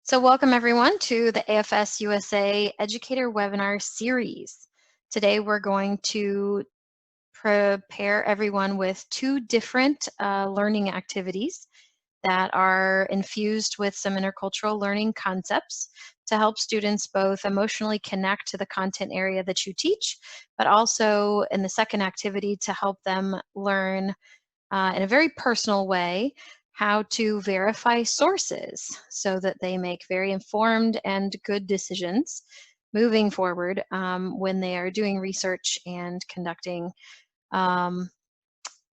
So welcome everyone to the AFS USA Educator Webinar Series. Today we're going to prepare everyone with two different learning activities that are infused with some intercultural learning concepts to help students both emotionally connect to the content area that you teach, but also in the second activity to help them learn in a very personal way how to verify sources so that they make very informed and good decisions moving forward when they are doing research and conducting,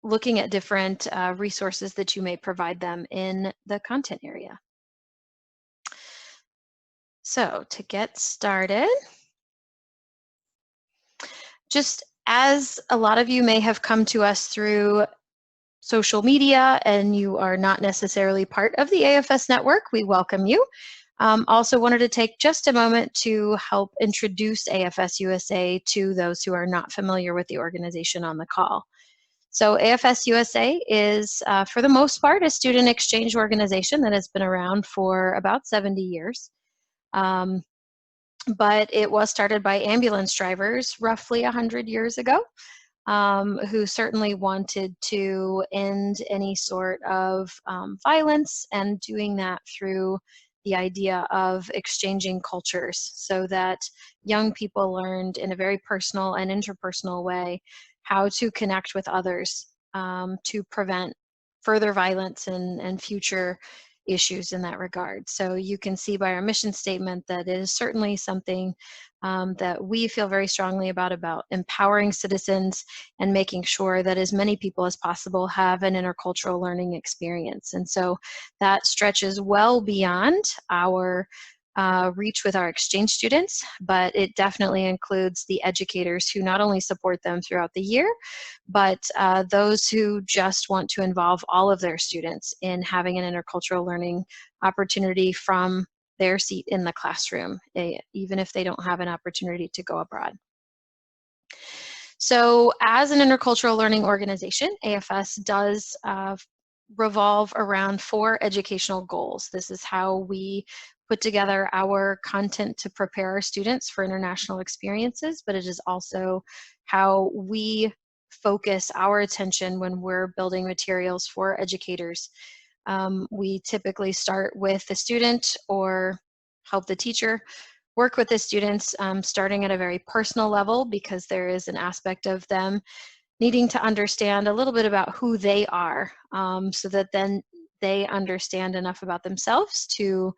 looking at different resources that you may provide them in the content area. So to get started, just as a lot of you may have come to us through social media and you are not necessarily part of the AFS network, we welcome you. Also wanted to take just a moment to help introduce AFS USA to those who are not familiar with the organization on the call. So AFS USA is, for the most part, a student exchange organization that has been around for about 70 years. But it was started by ambulance drivers roughly 100 years ago. Who certainly wanted to end any sort of violence, and doing that through the idea of exchanging cultures so that young people learned in a very personal and interpersonal way how to connect with others to prevent further violence and future issues in that regard. So you can see by our mission statement that it is certainly something that we feel very strongly about empowering citizens and making sure that as many people as possible have an intercultural learning experience. And so that stretches well beyond our reach with our exchange students, but it definitely includes the educators who not only support them throughout the year, but those who just want to involve all of their students in having an intercultural learning opportunity from their seat in the classroom, even if they don't have an opportunity to go abroad. So as an intercultural learning organization, AFS does revolve around 4 educational goals. This is how we put together our content to prepare our students for international experiences, but it is also how we focus our attention when we're building materials for educators. We typically start with the student or help the teacher work with the students, starting at a very personal level, because there is an aspect of them needing to understand a little bit about who they are, so that then they understand enough about themselves to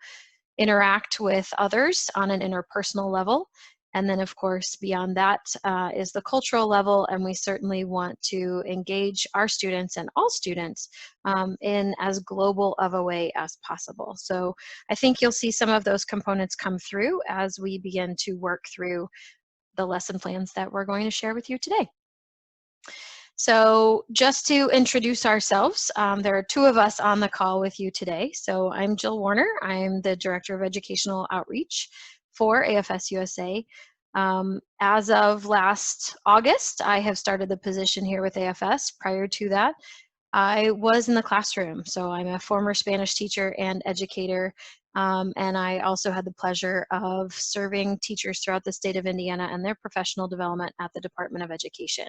interact with others on an interpersonal level. And then, of course, beyond that is the cultural level, and we certainly want to engage our students and all students in as global of a way as possible. So I think you'll see some of those components come through as we begin to work through the lesson plans that we're going to share with you today. So just to introduce ourselves, there are 2 of us on the call with you today. So I'm Jill Warner. I'm the Director of Educational Outreach for AFS USA. As of last August, I have started the position here with AFS. Prior to that, I was in the classroom. So I'm a former Spanish teacher and educator, and I also had the pleasure of serving teachers throughout the state of Indiana and their professional development at the Department of Education.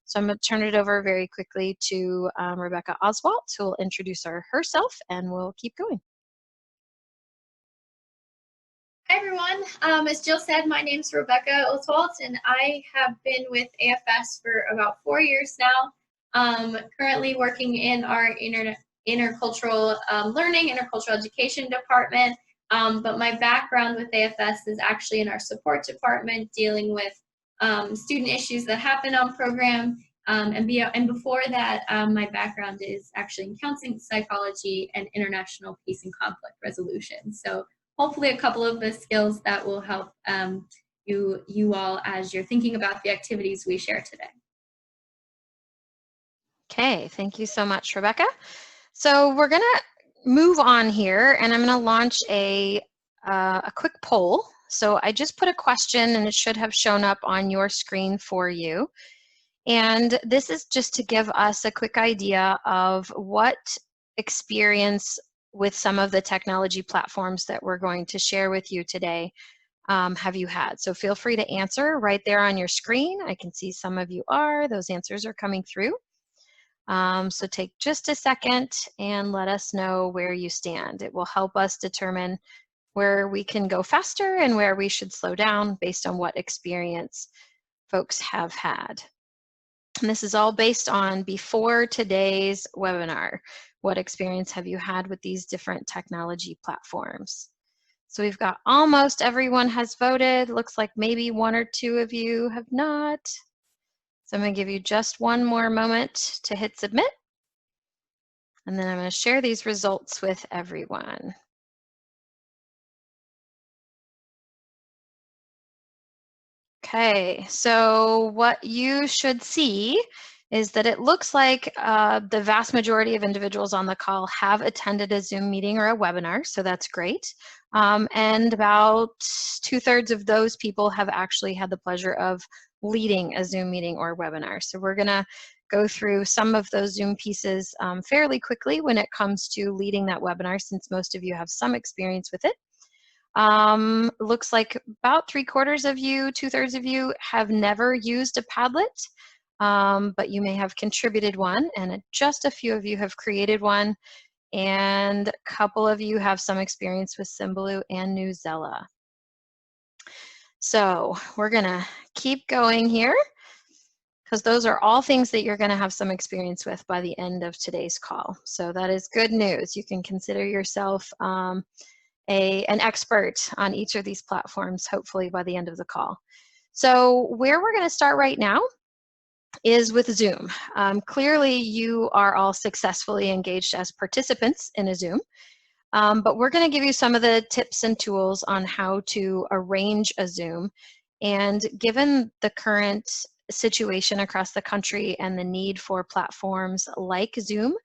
So I'm going to turn it over very quickly to Rebecca Oswalt, who will introduce herself, and we'll keep going. Hi everyone, as Jill said, my name's Rebecca Oswalt, and I have been with AFS for about 4 years now, currently working in our intercultural learning, intercultural education department, but my background with AFS is actually in our support department, dealing with student issues that happen on program, and before that, my background is actually in counseling, psychology, and international peace and conflict resolution. So hopefully a couple of the skills that will help you all as you're thinking about the activities we share today. Okay, thank you so much, Rebecca. So we're going to move on here, and I'm going to launch a quick poll. So I just put a question, and it should have shown up on your screen for you. And this is just to give us a quick idea of what experience with some of the technology platforms that we're going to share with you today have you had? So feel free to answer right there on your screen. I can see some of you are. Those answers are coming through. So take just a second and let us know where you stand. It will help us determine where we can go faster and where we should slow down based on what experience folks have had. And this is all based on before today's webinar. What experience have you had with these different technology platforms? So we've got almost everyone has voted. Looks like maybe one or two of you have not. So I'm going to give you just one more moment to hit submit. And then I'm going to share these results with everyone. Okay, so what you should see is that it looks like the vast majority of individuals on the call have attended a Zoom meeting or a webinar, so that's great. And about 2/3 of those people have actually had the pleasure of leading a Zoom meeting or webinar. So we're gonna go through some of those Zoom pieces fairly quickly when it comes to leading that webinar, since most of you have some experience with it. Looks like about 3/4 of you, 2/3 of you have never used a Padlet, but you may have contributed one, and just a few of you have created one, and a couple of you have some experience with Symbaloo and Newsela. So we're gonna keep going here, because those are all things that you're gonna have some experience with by the end of today's call. So that is good news. You can consider yourself an expert on each of these platforms, hopefully by the end of the call. So where we're going to start right now is with Zoom. Clearly, you are all successfully engaged as participants in a Zoom, but we're going to give you some of the tips and tools on how to arrange a Zoom. And given the current situation across the country and the need for platforms like Zoom,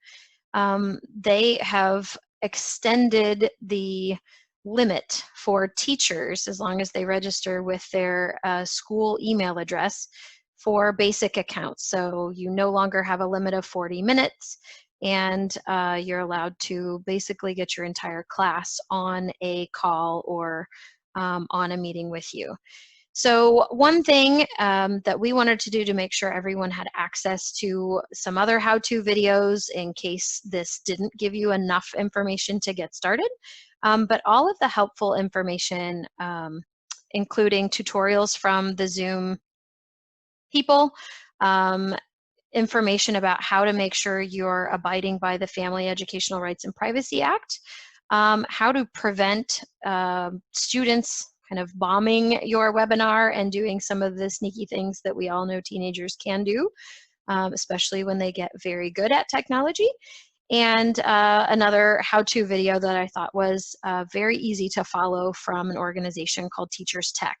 they have extended the limit for teachers, as long as they register with their school email address, for basic accounts. So you no longer have a limit of 40 minutes, and you're allowed to basically get your entire class on a call or on a meeting with you. So one thing that we wanted to do to make sure everyone had access to some other how-to videos in case this didn't give you enough information to get started, but all of the helpful information, including tutorials from the Zoom people, information about how to make sure you're abiding by the Family Educational Rights and Privacy Act, how to prevent students kind of bombing your webinar and doing some of the sneaky things that we all know teenagers can do, especially when they get very good at technology. And another how-to video that I thought was very easy to follow from an organization called Teachers Tech.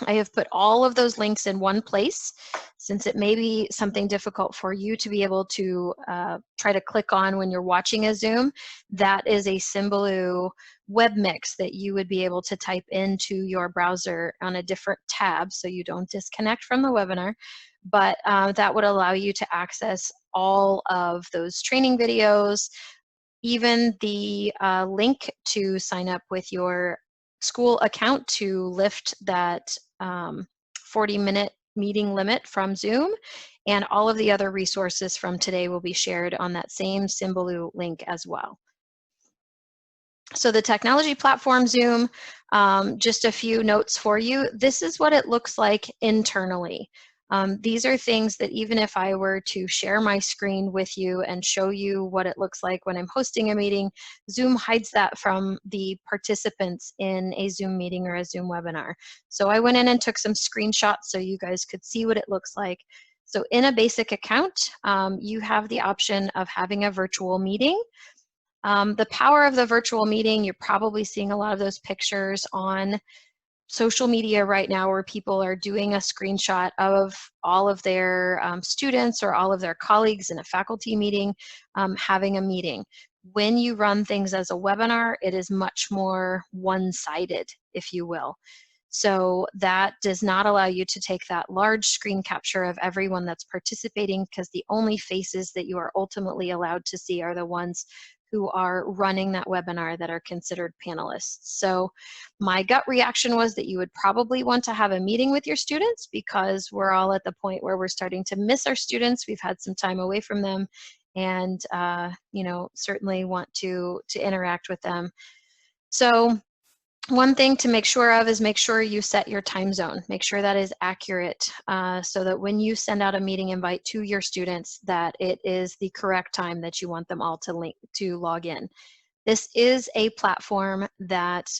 I have put all of those links in one place, since it may be something difficult for you to be able to try to click on when you're watching a Zoom. That is a Symbaloo web mix that you would be able to type into your browser on a different tab so you don't disconnect from the webinar. But that would allow you to access all of those training videos, even the link to sign up with your school account to lift that 40-minute meeting limit from Zoom, and all of the other resources from today will be shared on that same Symbaloo link as well. So the technology platform Zoom, just a few notes for you. This is what it looks like internally. These are things that even if I were to share my screen with you and show you what it looks like when I'm hosting a meeting, Zoom hides that from the participants in a Zoom meeting or a Zoom webinar. So I went in and took some screenshots so you guys could see what it looks like. So in a basic account, you have the option of having a virtual meeting. The power of the virtual meeting, you're probably seeing a lot of those pictures on social media right now where people are doing a screenshot of all of their students or all of their colleagues in a faculty meeting having a meeting. When you run things as a webinar, it is much more one-sided, if you will. So that does not allow you to take that large screen capture of everyone that's participating, because the only faces that you are ultimately allowed to see are the ones who are running that webinar that are considered panelists. So my gut reaction was that you would probably want to have a meeting with your students, because we're all at the point where we're starting to miss our students. We've had some time away from them, and you know, certainly want to interact with them. So one thing to make sure of is make sure you set your time zone. Make sure that is accurate, so that when you send out a meeting invite to your students, that it is the correct time that you want them all to log in. This is a platform that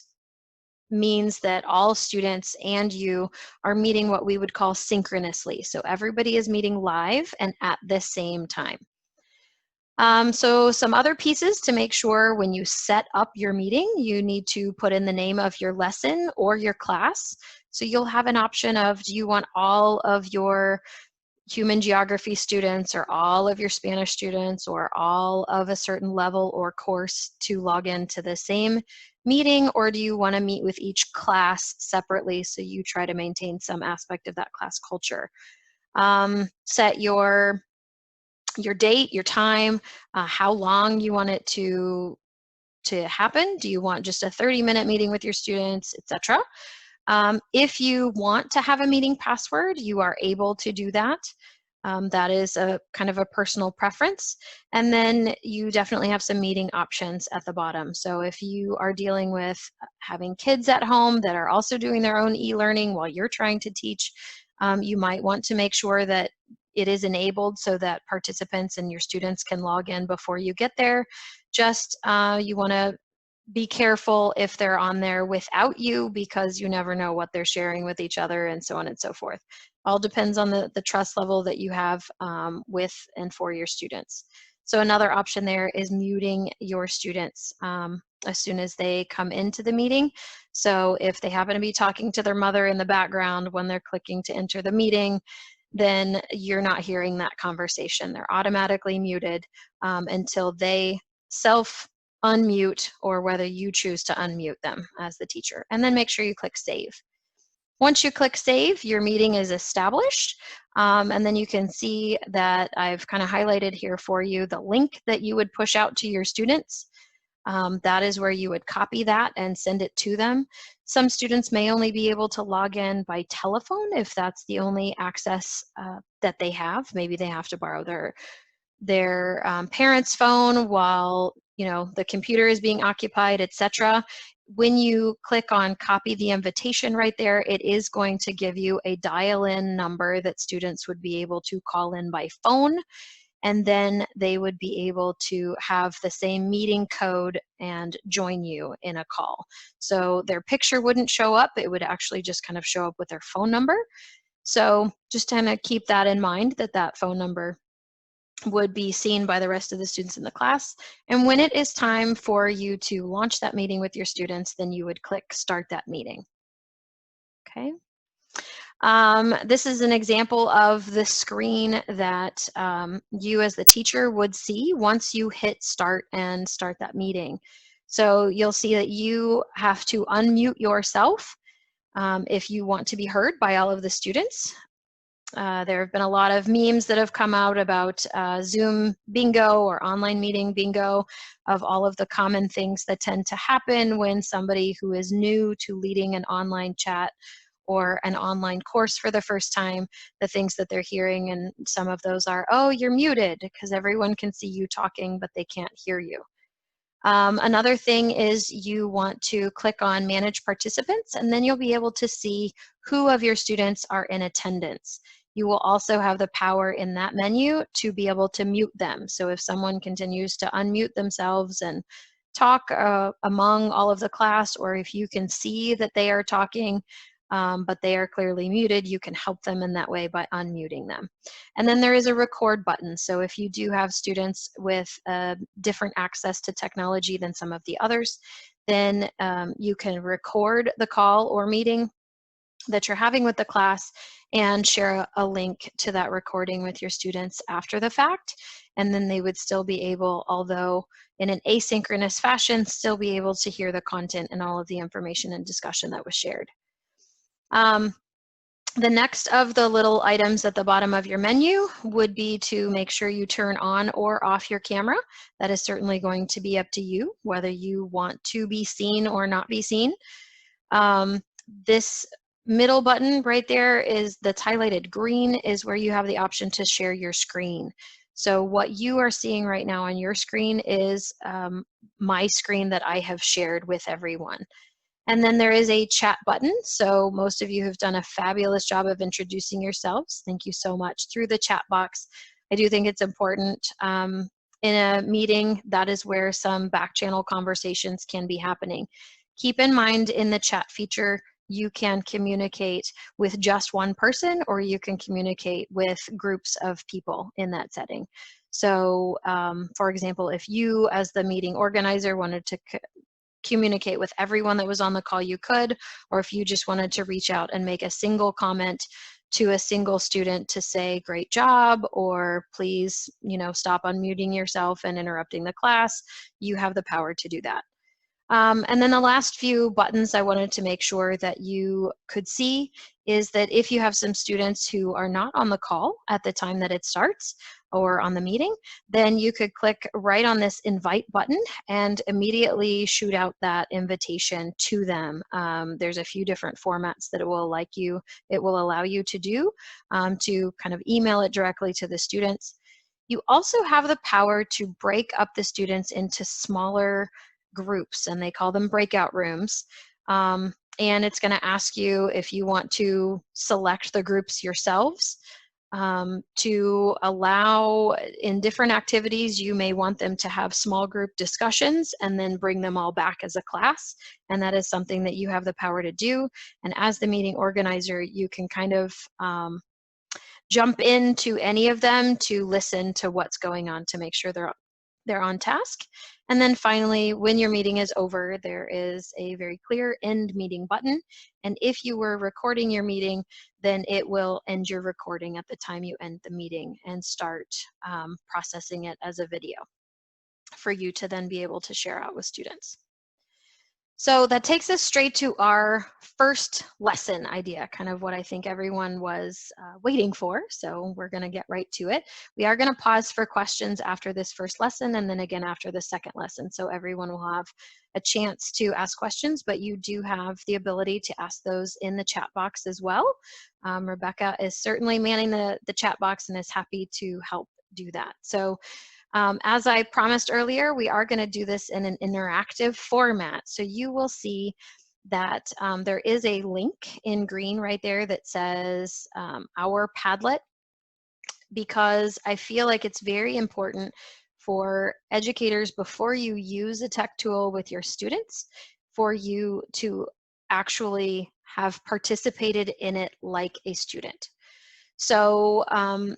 means that all students and you are meeting what we would call synchronously. So everybody is meeting live and at the same time. So some other pieces to make sure when you set up your meeting, you need to put in the name of your lesson or your class. So you'll have an option of, do you want all of your human geography students or all of your Spanish students or all of a certain level or course to log into the same meeting, or do you want to meet with each class separately so you try to maintain some aspect of that class culture? Set your date, your time, how long you want it to happen. Do you want just a 30-minute meeting with your students, etc.? If you want to have a meeting password, you are able to do that. That is a kind of a personal preference. And then you definitely have some meeting options at the bottom. So if you are dealing with having kids at home that are also doing their own e-learning while you're trying to teach, you might want to make sure that it is enabled so that participants and your students can log in before you get there. Just you want to be careful if they're on there without you, because you never know what they're sharing with each other and so on and so forth. All depends on the trust level that you have with and for your students. So another option there is muting your students as soon as they come into the meeting. So if they happen to be talking to their mother in the background when they're clicking to enter the meeting, then you're not hearing that conversation. They're automatically muted until they unmute, or whether you choose to unmute them as the teacher. And then make sure you click save. Once you click save, your meeting is established. And then you can see that I've kind of highlighted here for you the link that you would push out to your students. That is where you would copy that and send it to them. Some students may only be able to log in by telephone if that's the only access that they have. Maybe they have to borrow their parents' phone while the computer is being occupied, etc. When you click on copy the invitation right there, it is going to give you a dial-in number that students would be able to call in by phone, and then they would be able to have the same meeting code and join you in a call. So their picture wouldn't show up, it would actually just kind of show up with their phone number. So just kind of keep that in mind, that phone number would be seen by the rest of the students in the class. And when it is time for you to launch that meeting with your students, then you would click start that meeting. Okay. This is an example of the screen that you as the teacher would see once you hit start and start that meeting. So you'll see that you have to unmute yourself if you want to be heard by all of the students. There have been a lot of memes that have come out about Zoom bingo or online meeting bingo, of all of the common things that tend to happen when somebody who is new to leading an online chat or an online course for the first time, the things that they're hearing, and some of those are, oh, you're muted, because everyone can see you talking, but they can't hear you. Another thing is you want to click on Manage Participants, and then you'll be able to see who of your students are in attendance. You will also have the power in that menu to be able to mute them. So if someone continues to unmute themselves and talk among all of the class, or if you can see that they are talking, but they are clearly muted, you can help them in that way by unmuting them. And then there is a record button. So if you do have students with different access to technology than some of the others, then you can record the call or meeting that you're having with the class and share a link to that recording with your students after the fact. And then they would still be able, although in an asynchronous fashion, still be able to hear the content and all of the information and discussion that was shared. The next of the little items at the bottom of your menu would be to make sure you turn on or off your camera. That is certainly going to be up to you, whether you want to be seen or not be seen. This middle button right there is that's highlighted green is where you have the option to share your screen. So what you are seeing right now on your screen is my screen that I have shared with everyone. And then there is a chat button. So most of you have done a fabulous job of introducing yourselves. Thank you so much through the chat box. I do think it's important. In a meeting, that is where some back channel conversations can be happening. Keep in mind in the chat feature, you can communicate with just one person or you can communicate with groups of people in that setting. So for example, if you as the meeting organizer wanted to communicate with everyone that was on the call, you could, or if you just wanted to reach out and make a single comment to a single student to say great job, or please, stop unmuting yourself and interrupting the class, you have the power to do that. And then the last few buttons I wanted to make sure that you could see is that if you have some students who are not on the call at the time that it starts or on the meeting, then you could click right on this invite button and immediately shoot out that invitation to them. There's a few different formats that it will allow you to do to kind of email it directly to the students. You also have the power to break up the students into smaller groups, and they call them breakout rooms. And it's going to ask you if you want to select the groups yourselves to allow in different activities. You may want them to have small group discussions and then bring them all back as a class. And that is something that you have the power to do. And as the meeting organizer, you can kind of jump into any of them to listen to what's going on to make sure they're on task. And then finally, when your meeting is over, there is a very clear end meeting button. And if you were recording your meeting, then it will end your recording at the time you end the meeting and start processing it as a video for you to then be able to share out with students. So that takes us straight to our first lesson idea, kind of what I think everyone was waiting for. So we're going to get right to it. We are going to pause for questions after this first lesson and then again after the second lesson. So everyone will have a chance to ask questions, but you do have the ability to ask those in the chat box as well. Rebecca is certainly manning the chat box and is happy to help do that. So as I promised earlier, we are going to do this in an interactive format. So you will see that there is a link in green right there that says our Padlet, because I feel like it's very important for educators before you use a tech tool with your students for you to actually have participated in it like a student. So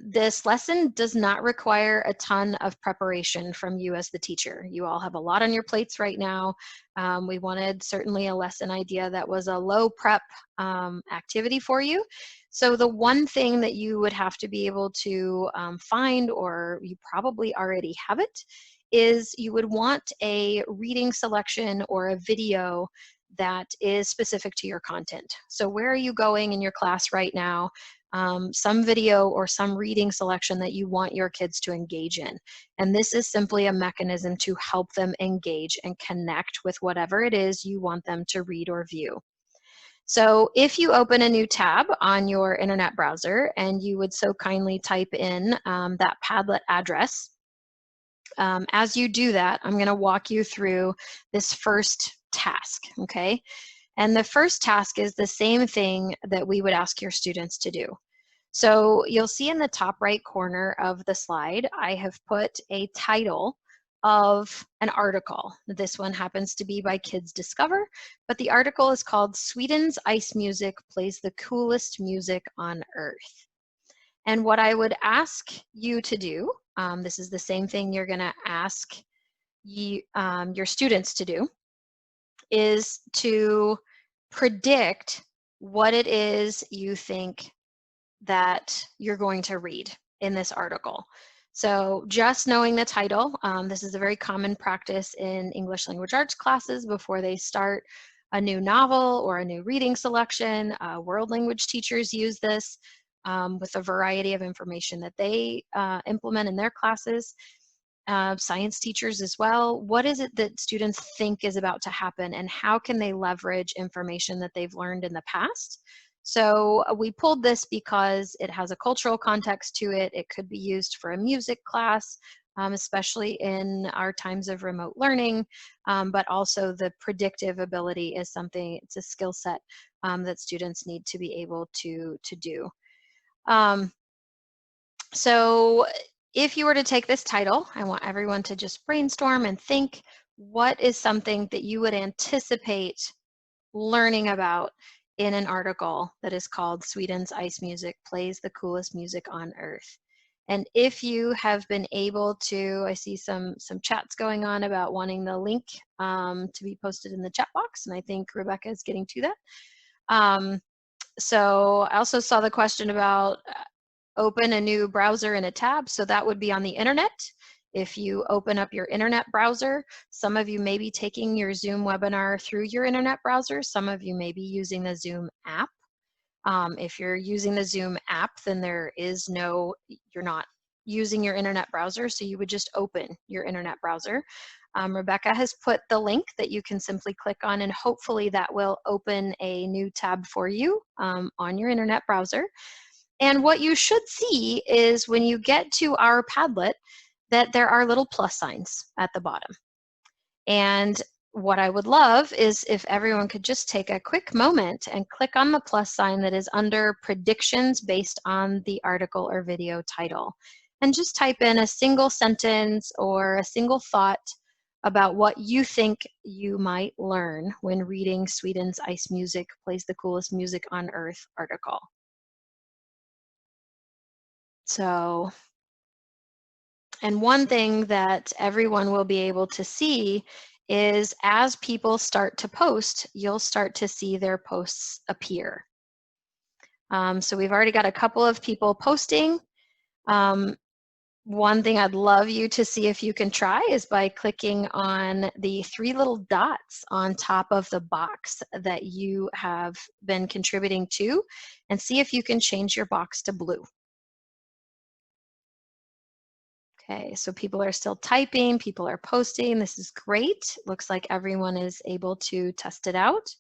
this lesson does not require a ton of preparation from you as the teacher. You all have a lot on your plates right now. We wanted certainly a lesson idea that was a low prep activity for you. So the one thing that you would have to be able to find, or you probably already have it, is you would want a reading selection or a video that is specific to your content. So where are you going in your class right now? Some video or some reading selection that you want your kids to engage in. And this is simply a mechanism to help them engage and connect with whatever it is you want them to read or view. So if you open a new tab on your internet browser and you would so kindly type in that Padlet address, as you do that, I'm going to walk you through this first task, okay? And the first task is the same thing that we would ask your students to do. So you'll see in the top right corner of the slide, I have put a title of an article. This one happens to be by Kids Discover, but the article is called Sweden's Ice Music Plays the Coolest Music on Earth. And what I would ask you to do, this is the same thing you're going to ask your students to do, is to predict what it is you think that you're going to read in this article. So just knowing the title, this is a very common practice in English language arts classes before they start. a new novel or a new reading selection. World language teachers use this with a variety of information that they implement in their classes. Science teachers as well. What is it that students think is about to happen, and how can they leverage information that they've learned in the past? So we pulled this because it has a cultural context to it. It could be used for a music class, especially in our times of remote learning, but also the predictive ability is something, it's a skill set that students need to be able to do. So if you were to take this title, I want everyone to just brainstorm and think, what is something that you would anticipate learning about in an article that is called Sweden's Ice Music Plays the Coolest Music on Earth? And if you have been able to, I see some chats going on about wanting the link to be posted in the chat box, and I think Rebecca is getting to that. So I also saw the question about open a new browser in a tab, so that would be on the internet. If you open up your internet browser, some of you may be taking your Zoom webinar through your internet browser. Some of you may be using the Zoom app. If you're using the Zoom app, then you're not using your internet browser, so you would just open your internet browser. Rebecca has put the link that you can simply click on, and hopefully that will open a new tab for you on your internet browser. And what you should see is when you get to our Padlet, that there are little plus signs at the bottom. And what I would love is if everyone could just take a quick moment and click on the plus sign that is under predictions based on the article or video title. And just type in a single sentence or a single thought about what you think you might learn when reading Sweden's Ice Music Plays the Coolest Music on Earth article. So, and one thing that everyone will be able to see is as people start to post, you'll start to see their posts appear. So we've already got a couple of people posting. One thing I'd love you to see if you can try is by clicking on the 3 little dots on top of the box that you have been contributing to, and see if you can change your box to blue. Okay, so people are still typing, people are posting. This is great. Looks like everyone is able to test it out.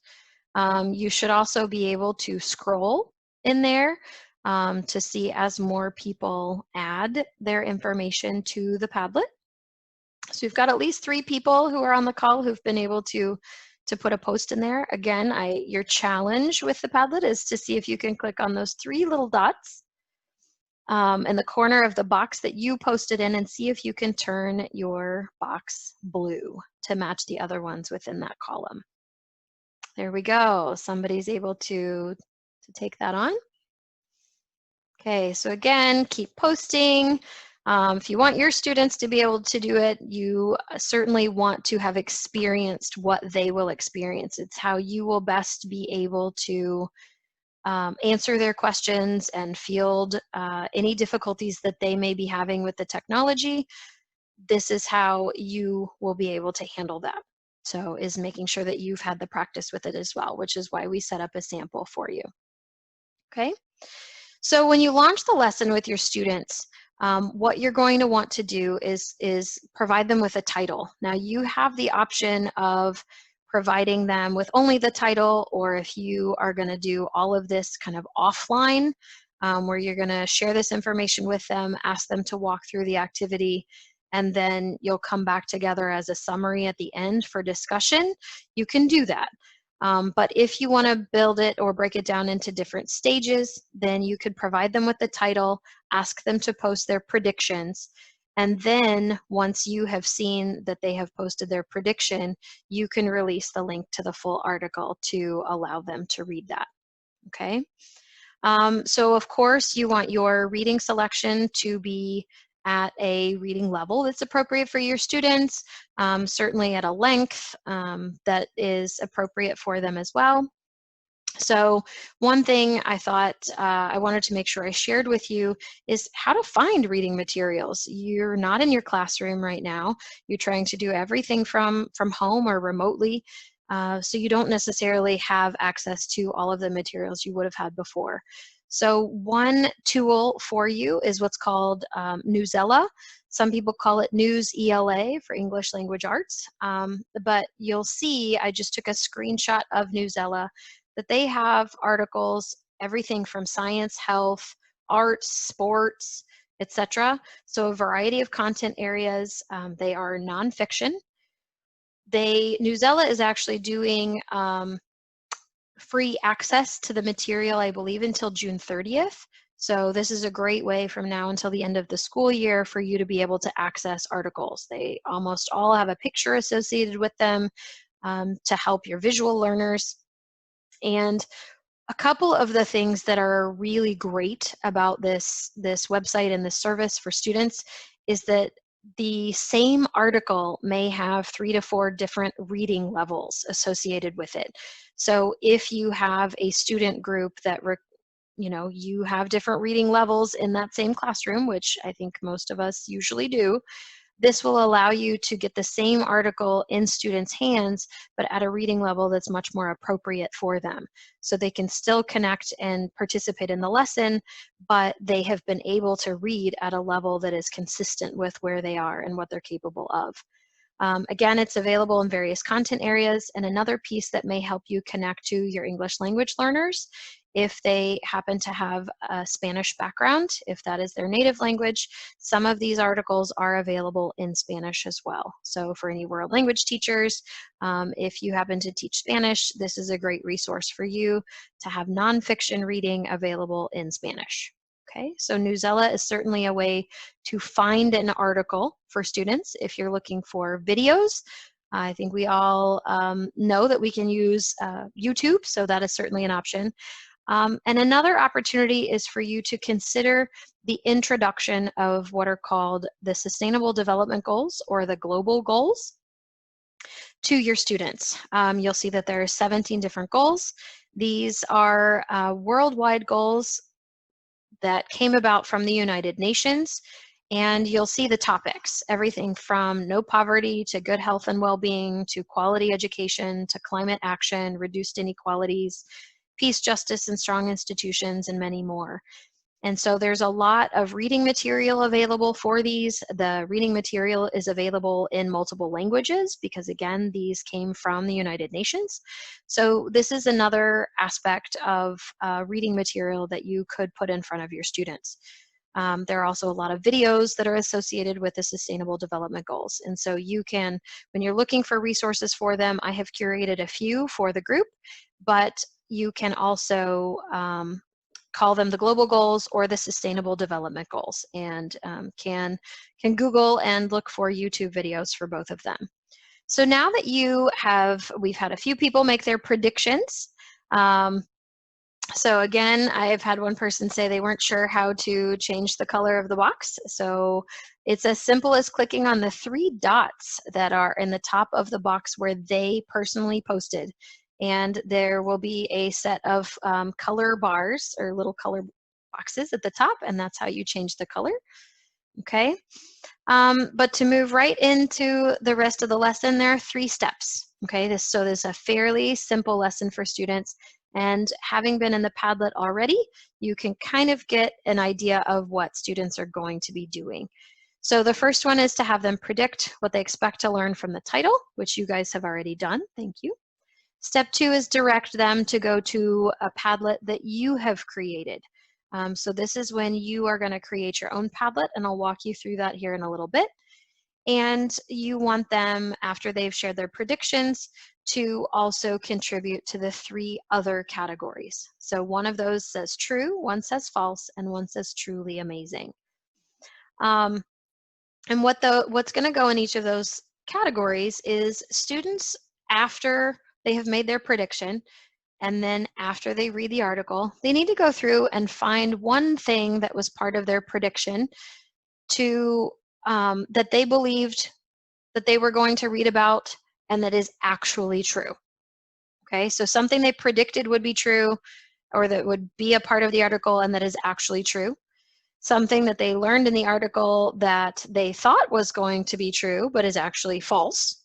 You should also be able to scroll in there to see as more people add their information to the Padlet. So we've got at least 3 people who are on the call who've been able to put a post in there. Again, your challenge with the Padlet is to see if you can click on those 3 little dots in the corner of the box that you posted in and see if you can turn your box blue to match the other ones within that column. There we go. Somebody's able to take that on. Okay, so again, keep posting. If you want your students to be able to do it, you certainly want to have experienced what they will experience. It's how you will best be able to answer their questions and field any difficulties that they may be having with the technology. This is how you will be able to handle that. So is making sure that you've had the practice with it as well, which is why we set up a sample for you. Okay, so when you launch the lesson with your students, what you're going to want to do is provide them with a title. Now you have the option of providing them with only the title, or if you are going to do all of this kind of offline, where you're going to share this information with them, ask them to walk through the activity, and then you'll come back together as a summary at the end for discussion, you can do that. But if you want to build it or break it down into different stages, then you could provide them with the title, ask them to post their predictions, and then once you have seen that they have posted their prediction, you can release the link to the full article to allow them to read that. Okay. So of course you want your reading selection to be at a reading level that's appropriate for your students, certainly at a length that is appropriate for them as well. So one thing I thought I wanted to make sure I shared with you is how to find reading materials. You're not in your classroom right now. You're trying to do everything from home or remotely. So you don't necessarily have access to all of the materials you would have had before. So one tool for you is what's called Newsela. Some people call it News ELA for English Language Arts, but you'll see I just took a screenshot of Newsela that they have articles, everything from science, health, arts, sports, etc. So a variety of content areas. They are nonfiction. Newsela is actually doing free access to the material, I believe, until June 30th. So this is a great way from now until the end of the school year for you to be able to access articles. They almost all have a picture associated with them to help your visual learners. And a couple of the things that are really great about this website and this service for students is that the same article may have 3 to 4 different reading levels associated with it. So if you have a student group that you have different reading levels in that same classroom, which I think most of us usually do, this will allow you to get the same article in students' hands, but at a reading level that's much more appropriate for them. So they can still connect and participate in the lesson, but they have been able to read at a level that is consistent with where they are and what they're capable of. Again, it's available in various content areas, and another piece that may help you connect to your English language learners if they happen to have a Spanish background, if that is their native language, some of these articles are available in Spanish as well. So for any world language teachers, if you happen to teach Spanish, this is a great resource for you to have nonfiction reading available in Spanish. Okay, so Newsela is certainly a way to find an article for students if you're looking for videos. I think we all know that we can use YouTube, so that is certainly an option. And another opportunity is for you to consider the introduction of what are called the Sustainable Development Goals or the Global Goals to your students. You'll see that there are 17 different goals. These are worldwide goals that came about from the United Nations, and you'll see the topics, everything from no poverty to good health and well-being to quality education to climate action, reduced inequalities, peace, justice, and strong institutions, and many more. And so there's a lot of reading material available for these. The reading material is available in multiple languages because, again, these came from the United Nations. So this is another aspect of reading material that you could put in front of your students. There are also a lot of videos that are associated with the Sustainable Development Goals. And so you can, when you're looking for resources for them, I have curated a few for the group, but you can also call them the global goals or the sustainable development goals, and can Google and look for YouTube videos for both of them. So now that we've had a few people make their predictions. So again, I've had one person say they weren't sure how to change the color of the box. So it's as simple as clicking on the 3 dots that are in the top of the box where they personally posted. And there will be a set of color bars or little color boxes at the top, and that's how you change the color. Okay, but to move right into the rest of the lesson, there are 3 steps. Okay, so this is a fairly simple lesson for students, and having been in the Padlet already, you can kind of get an idea of what students are going to be doing. So the first one is to have them predict what they expect to learn from the title, which you guys have already done. Thank you. Step 2 is direct them to go to a Padlet that you have created. So this is when you are going to create your own Padlet, and I'll walk you through that here in a little bit. And you want them, after they've shared their predictions, to also contribute to the 3 other categories. So one of those says true, one says false, and one says truly amazing. And what's going to go in each of those categories is students, after they have made their prediction, and then after they read the article, they need to go through and find one thing that was part of their prediction that they believed that they were going to read about and that is actually true. Okay, so something they predicted would be true or that would be a part of the article and that is actually true. Something that they learned in the article that they thought was going to be true but is actually false.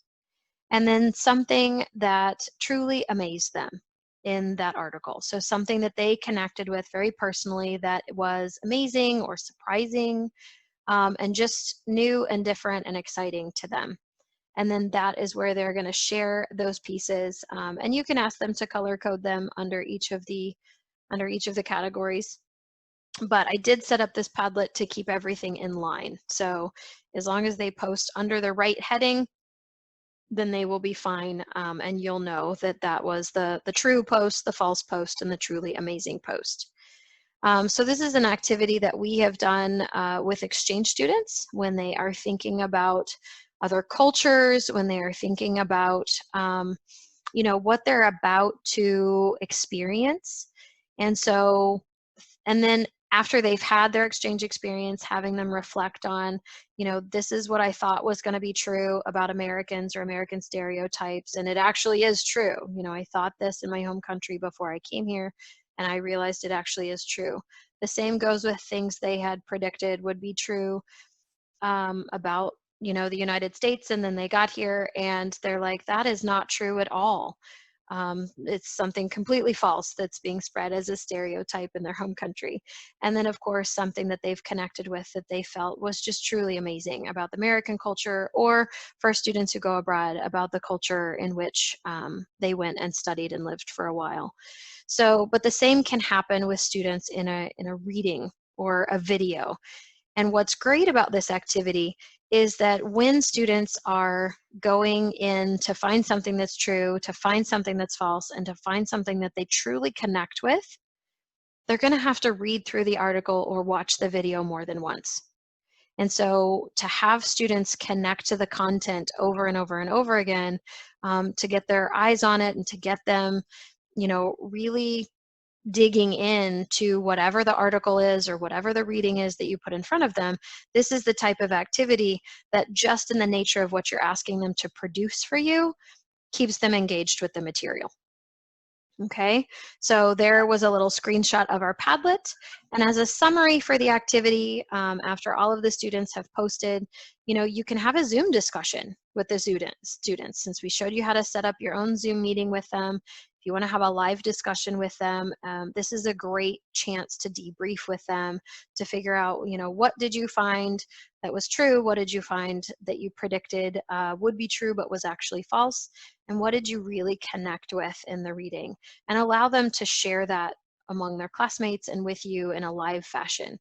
and then something that truly amazed them in that article. So something that they connected with very personally that was amazing or surprising, and just new and different and exciting to them. And then that is where they're going to share those pieces, and you can ask them to color code them under each of the categories. But I did set up this Padlet to keep everything in line. So as long as they post under the right heading, then they will be fine, and you'll know that that was the true post, the false post, and the truly amazing post. So this is an activity that we have done with exchange students when they are thinking about other cultures, when they are thinking about what they're about to experience. And so, and then after they've had their exchange experience, having them reflect on, this is what I thought was going to be true about Americans or American stereotypes, and it actually is true. I thought this in my home country before I came here, and I realized it actually is true. The same goes with things they had predicted would be true about the United States, and then they got here and they're like, that is not true at all. It's something completely false that's being spread as a stereotype in their home country. And then of course something that they've connected with that they felt was just truly amazing about the American culture, or for students who go abroad, about the culture in which they went and studied and lived for a while. So, but the same can happen with students in a reading or a video. And what's great about this activity is that when students are going in to find something that's true, to find something that's false, and to find something that they truly connect with, they're going to have to read through the article or watch the video more than once. And so to have students connect to the content over and over and over again, to get their eyes on it and to get them, really digging into whatever the article is or whatever the reading is that you put in front of them, this is the type of activity that, just in the nature of what you're asking them to produce for you, keeps them engaged with the material. Okay, so there was a little screenshot of our Padlet. And as a summary for the activity, after all of the students have posted, you can have a Zoom discussion with the students. Since we showed you how to set up your own Zoom meeting with them, if you want to have a live discussion with them, this is a great chance to debrief with them, to figure out, what did you find that was true? What did you find that you predicted would be true but was actually false? And what did you really connect with in the reading? And allow them to share that among their classmates and with you in a live fashion.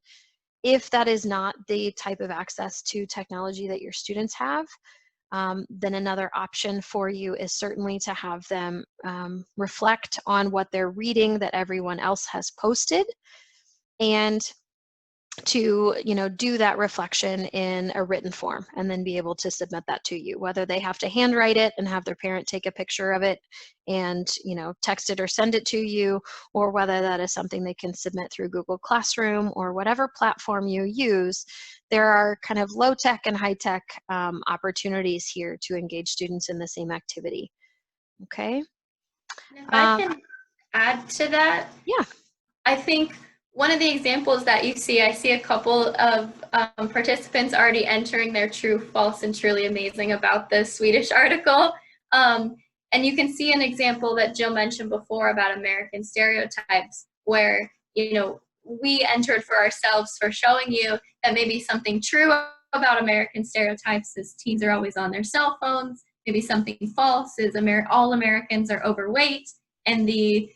If that is not the type of access to technology that your students have, then another option for you is certainly to have them reflect on what they're reading that everyone else has posted, and to do that reflection in a written form, and then be able to submit that to you, whether they have to handwrite it and have their parent take a picture of it and text it or send it to you, or whether that is something they can submit through Google Classroom or whatever platform you use. There are kind of low-tech and high-tech opportunities here to engage students in the same activity. Okay. If I can add to that, yeah, I think one of the examples that you see, I see a couple of participants already entering their true, false, and truly amazing about the Swedish article. And you can see an example that Jill mentioned before about American stereotypes, where, we entered for ourselves for showing you that maybe something true about American stereotypes is teens are always on their cell phones. Maybe something false is all Americans are overweight, and the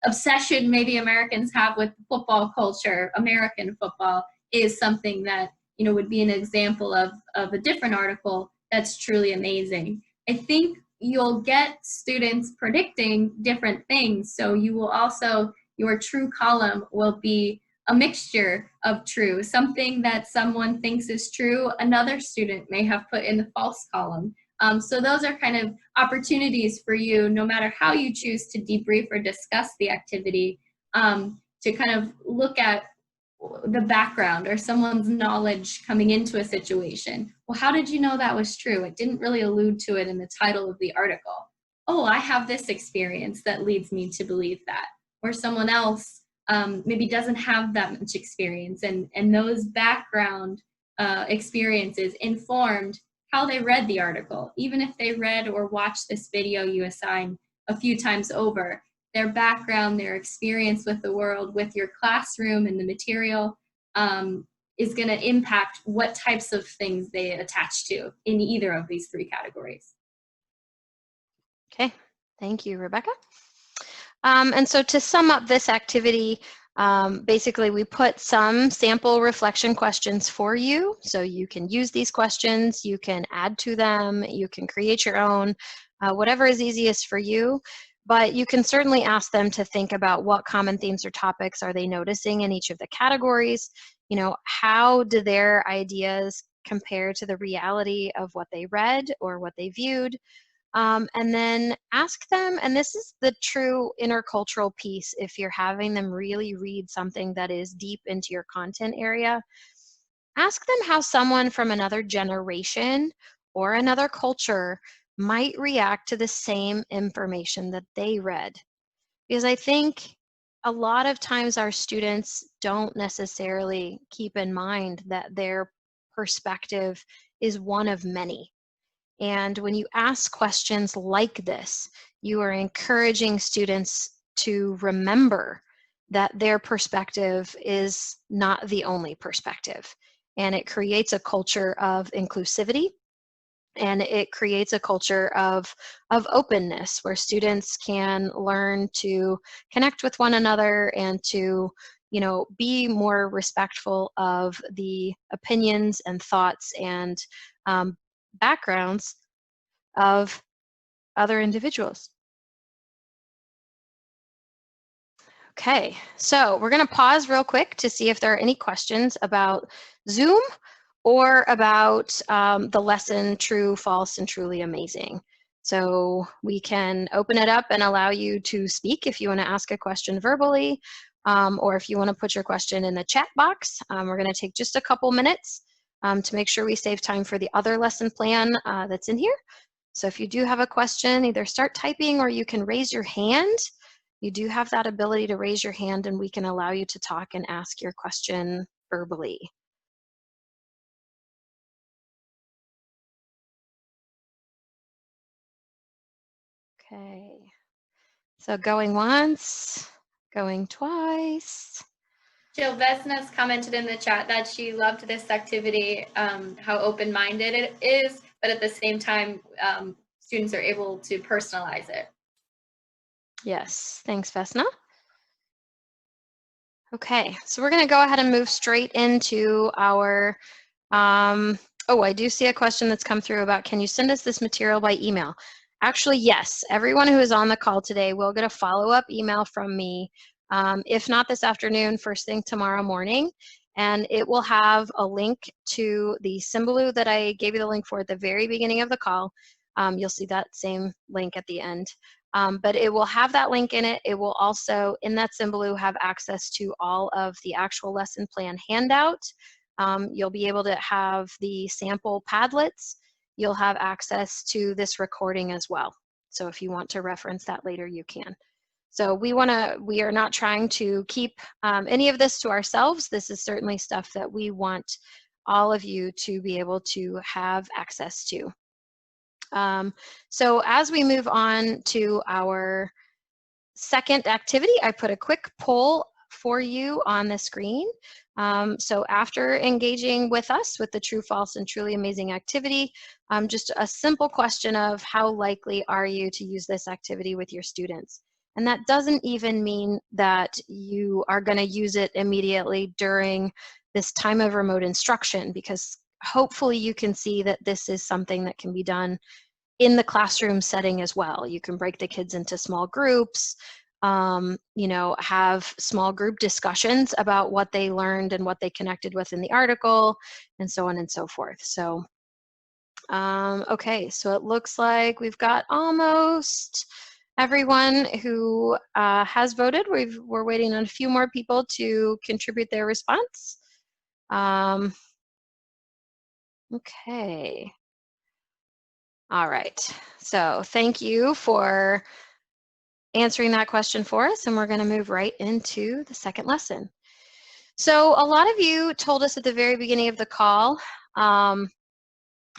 obsession maybe Americans have with football culture, American football, is something that would be an example of a different article that's truly amazing. I think you'll get students predicting different things, so you will also, your true column will be a mixture of true. Something that someone thinks is true, another student may have put in the false column. So those are kind of opportunities for you, no matter how you choose to debrief or discuss the activity, to kind of look at the background or someone's knowledge coming into a situation. Well, how did you know that was true? It didn't really allude to it in the title of the article. Oh, I have this experience that leads me to believe that. Or someone else maybe doesn't have that much experience, and those background experiences informed how they read the article. Even if they read or watched this video you assign a few times over, their background, their experience with the world, with your classroom and the material is going to impact what types of things they attach to in either of these three categories. Okay, thank you, Rebecca. And so to sum up this activity, basically we put some sample reflection questions for you, so you can use these questions, you can add to them, you can create your own, whatever is easiest for you. But you can certainly ask them to think about what common themes or topics are they noticing in each of the categories. You know, how do their ideas compare to the reality of what they read or what they viewed? And then ask them, and this is the true intercultural piece if you're having them really read something that is deep into your content area, ask them how someone from another generation or another culture might react to the same information that they read. Because I think a lot of times our students don't necessarily keep in mind that their perspective is one of many. And when you ask questions like this, you are encouraging students to remember that their perspective is not the only perspective. And it creates a culture of inclusivity, and it creates a culture of openness where students can learn to connect with one another and to, you know, be more respectful of the opinions and thoughts and backgrounds of other individuals. Okay, so we're going to pause real quick to see if there are any questions about Zoom or about the lesson True, False, and Truly Amazing. So we can open it up and allow you to speak if you want to ask a question verbally, or if you want to put your question in the chat box. We're going to take just a couple minutes to make sure we save time for the other lesson plan that's in here. So if you do have a question, either start typing or you can raise your hand. You do have that ability to raise your hand and we can allow you to talk and ask your question verbally. Okay, so going once, going twice. Jill Vesna's commented in the chat that she loved this activity, how open-minded it is, but at the same time, students are able to personalize it. Yes, thanks, Vesna. Okay, so we're going to go ahead and move straight into our, oh, I do see a question that's come through about, can you send us this material by email? Actually, yes, everyone who is on the call today will get a follow-up email from me, if not this afternoon, first thing tomorrow morning, and it will have a link to the Symbaloo that I gave you the link for at the very beginning of the call. You'll see that same link at the end. But it will have that link in it. It will also, in that Symbaloo, have access to all of the actual lesson plan handout. You'll be able to have the sample Padlets. You'll have access to this recording as well. So if you want to reference that later, you can. So we are not trying to keep any of this to ourselves. This is certainly stuff that we want all of you to be able to have access to. So as we move on to our second activity, I put a quick poll for you on the screen. So after engaging with us with the True, False, and Truly Amazing activity, just a simple question of how likely are you to use this activity with your students? And that doesn't even mean that you are going to use it immediately during this time of remote instruction, because hopefully you can see that this is something that can be done in the classroom setting as well. You can break the kids into small groups, you know, have small group discussions about what they learned and what they connected with in the article, and so on and so forth. So, okay, so it looks like we've got almost everyone who has voted. We're waiting on a few more people to contribute their response. Okay. All right, so thank you for answering that question for us, and we're going to move right into the second lesson. So a lot of you told us at the very beginning of the call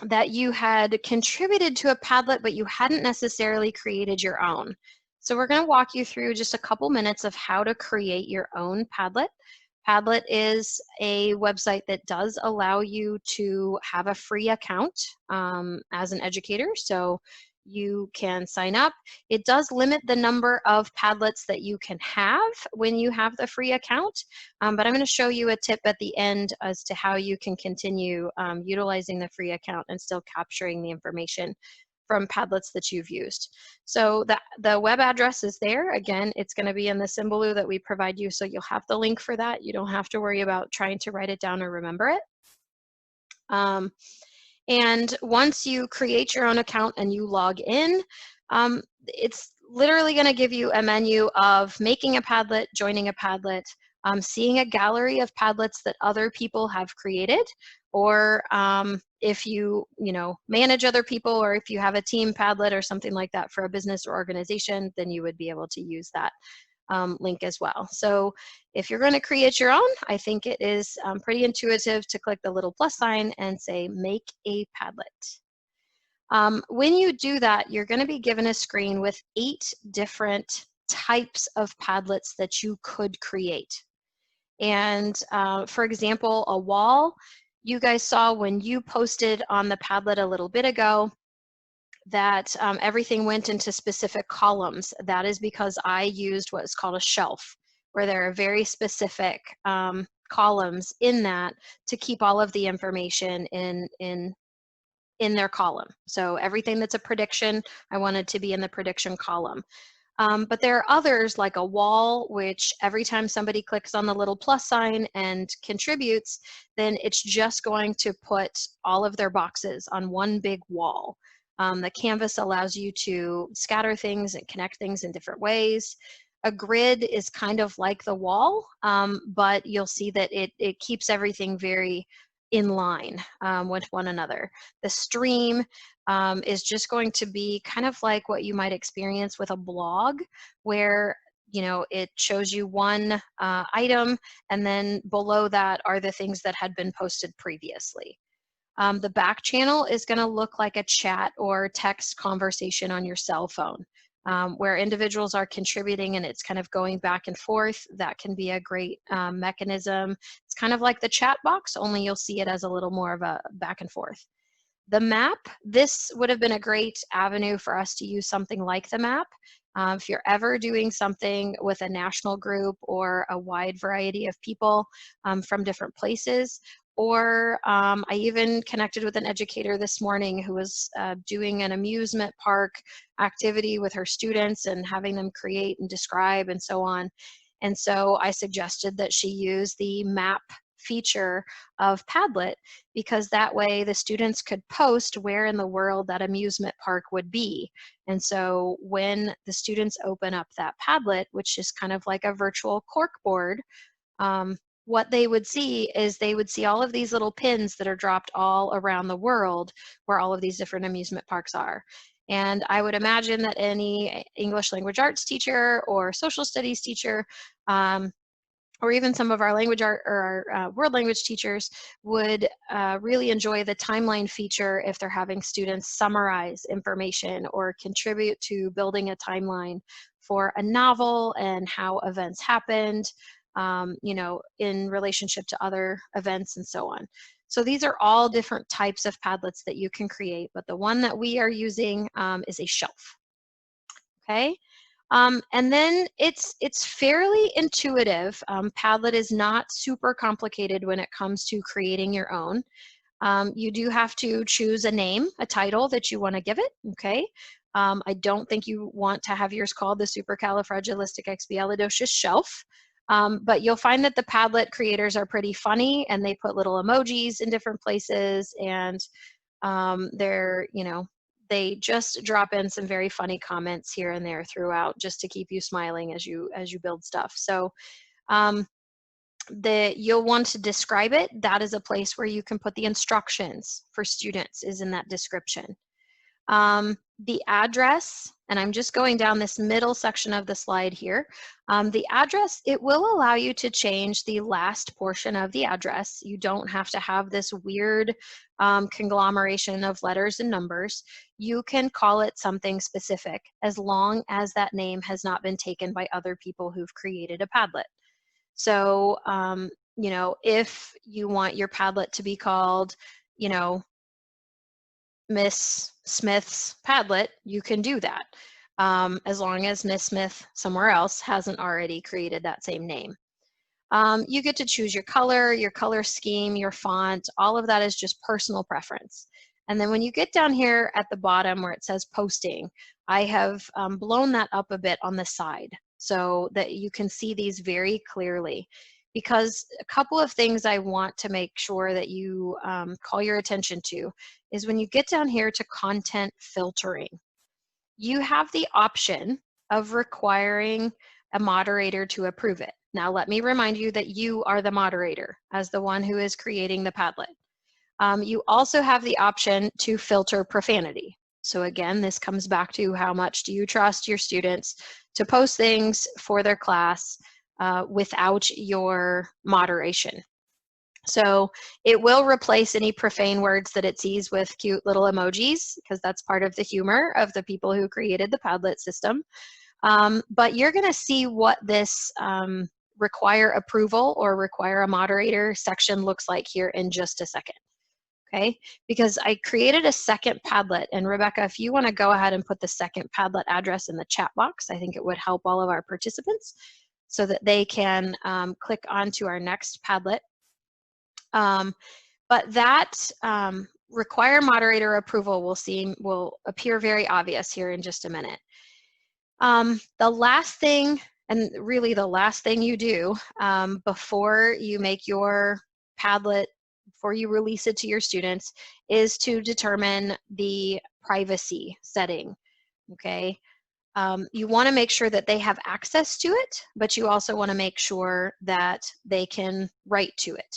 that you had contributed to a Padlet, but you hadn't necessarily created your own. So we're going to walk you through just a couple minutes of how to create your own Padlet. Padlet is a website that does allow you to have a free account as an educator. So you can sign up. It does limit the number of Padlets that you can have when you have the free account, but I'm going to show you a tip at the end as to how you can continue utilizing the free account and still capturing the information from Padlets that you've used. So the web address is there. Again, it's going to be in the Symbaloo that we provide you, so you'll have the link for that. You don't have to worry about trying to write it down or remember it. And once you create your own account and you log in, it's literally going to give you a menu of making a Padlet, joining a Padlet, seeing a gallery of Padlets that other people have created, or if you manage other people, or if you have a team Padlet or something like that for a business or organization, then you would be able to use that link as well. So if you're going to create your own, I think it is pretty intuitive to click the little plus sign and say make a Padlet. When you do that, you're going to be given a screen with 8 different types of Padlets that you could create. And for example, a wall, you guys saw when you posted on the Padlet a little bit ago that everything went into specific columns. That is because I used what's called a shelf, where there are very specific columns in that to keep all of the information in their column. So everything that's a prediction, I wanted to be in the prediction column. But there are others, like a wall, which every time somebody clicks on the little plus sign and contributes, then it's just going to put all of their boxes on one big wall. The Canvas allows you to scatter things and connect things in different ways. A grid is kind of like the wall, but you'll see that it keeps everything very in line with one another. The stream is just going to be kind of like what you might experience with a blog, where it shows you one item, and then below that are the things that had been posted previously. The back channel is going to look like a chat or text conversation on your cell phone, where individuals are contributing and it's kind of going back and forth. That can be a great mechanism. It's kind of like the chat box, only you'll see it as a little more of a back and forth. The map, this would have been a great avenue for us to use something like the map. If you're ever doing something with a national group or a wide variety of people from different places, or I even connected with an educator this morning who was doing an amusement park activity with her students and having them create and describe and so on. And so I suggested that she use the map feature of Padlet, because that way the students could post where in the world that amusement park would be. And so when the students open up that Padlet, which is kind of like a virtual corkboard, what they would see is they would see all of these little pins that are dropped all around the world where all of these different amusement parks are. And I would imagine that any English language arts teacher or social studies teacher, or even some of our language art or our world language teachers would really enjoy the timeline feature if they're having students summarize information or contribute to building a timeline for a novel and how events happened, in relationship to other events and so on. So these are all different types of Padlets that you can create, but the one that we are using is a shelf. Okay. And then it's fairly intuitive. Padlet is not super complicated when it comes to creating your own. You do have to choose a name, a title that you want to give it, okay? I don't think you want to have yours called the Supercalifragilisticexpialidocious Shelf, but you'll find that the Padlet creators are pretty funny, and they put little emojis in different places, and they just drop in some very funny comments here and there throughout, just to keep you smiling as you build stuff. So you'll want to describe it. That is a place where you can put the instructions for students, is in that description. the address, and I'm just going down this middle section of the slide here, the address, it will allow you to change the last portion of the address. You don't have to have this weird conglomeration of letters and numbers. You can call it something specific as long as that name has not been taken by other people who've created a Padlet. So, you know, if you want your Padlet to be called, you know, Miss Smith's Padlet, you can do that, as long as Miss Smith somewhere else hasn't already created that same name. You get to choose your color scheme, your font, all of that is just personal preference. And then when you get down here at the bottom where it says posting, I have blown that up a bit on the side so that you can see these very clearly. Because a couple of things I want to make sure that you call your attention to is when you get down here to content filtering, you have the option of requiring a moderator to approve it. Now, let me remind you that you are the moderator as the one who is creating the Padlet. You also have the option to filter profanity. So again, this comes back to how much do you trust your students to post things for their class without your moderation. So it will replace any profane words that it sees with cute little emojis, because that's part of the humor of the people who created the Padlet system. But you're going to see what this require approval or require a moderator section looks like here in just a second. Okay, because I created a second Padlet, and Rebecca, if you want to go ahead and put the second Padlet address in the chat box, I think it would help all of our participants so that they can click onto our next Padlet. But that require moderator approval will appear very obvious here in just a minute. The last thing, and really the last thing you do before you make your Padlet, before you release it to your students, is to determine the privacy setting, okay? You want to make sure that they have access to it, but you also want to make sure that they can write to it.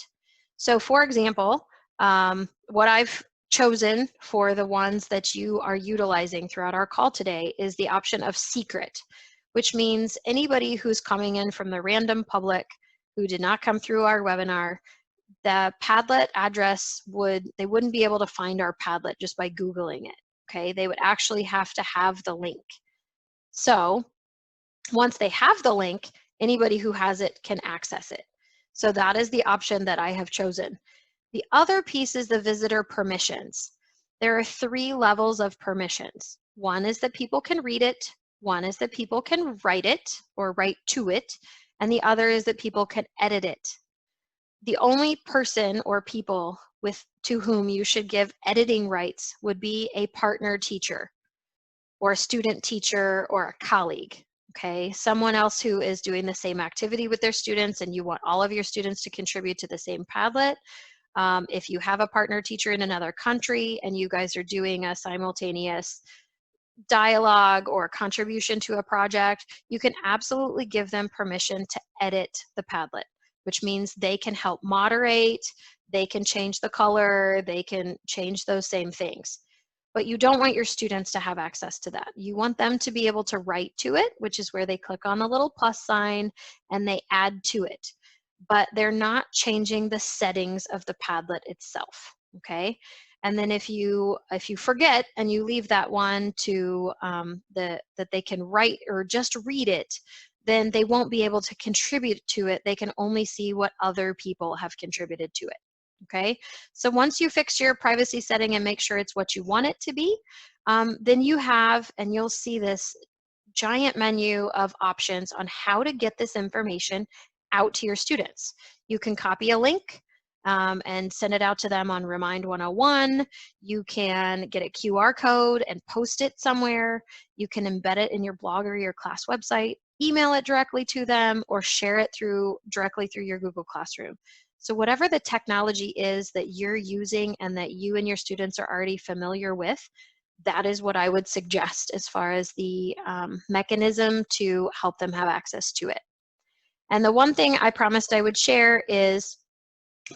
So for example, what I've chosen for the ones that you are utilizing throughout our call today is the option of secret, which means anybody who's coming in from the random public who did not come through our webinar, the Padlet address they wouldn't be able to find our Padlet just by Googling it, okay? They would actually have to have the link. So once they have the link, anybody who has it can access it. So that is the option that I have chosen. The other piece is the visitor permissions. There are 3 levels of permissions. One is that people can read it, one is that people can write it or write to it, and the other is that people can edit it. The only person or people to whom you should give editing rights would be a partner teacher or a student teacher or a colleague. Okay, someone else who is doing the same activity with their students and you want all of your students to contribute to the same Padlet. If you have a partner teacher in another country and you guys are doing a simultaneous dialogue or contribution to a project, you can absolutely give them permission to edit the Padlet, which means they can help moderate, they can change the color, they can change those same things. But you don't want your students to have access to that. You want them to be able to write to it, which is where they click on the little plus sign and they add to it. But they're not changing the settings of the Padlet itself, okay? And then if you forget and you leave that one to that they can write or just read it, then they won't be able to contribute to it. They can only see what other people have contributed to it. Okay, so once you fix your privacy setting and make sure it's what you want it to be, then you have, and you'll see this giant menu of options on how to get this information out to your students. You can copy a link and send it out to them on Remind 101. You can get a QR code and post it somewhere. You can embed it in your blog or your class website, email it directly to them, or share it directly through your Google Classroom. So whatever the technology is that you're using and that you and your students are already familiar with, that is what I would suggest as far as the mechanism to help them have access to it. And the one thing I promised I would share is,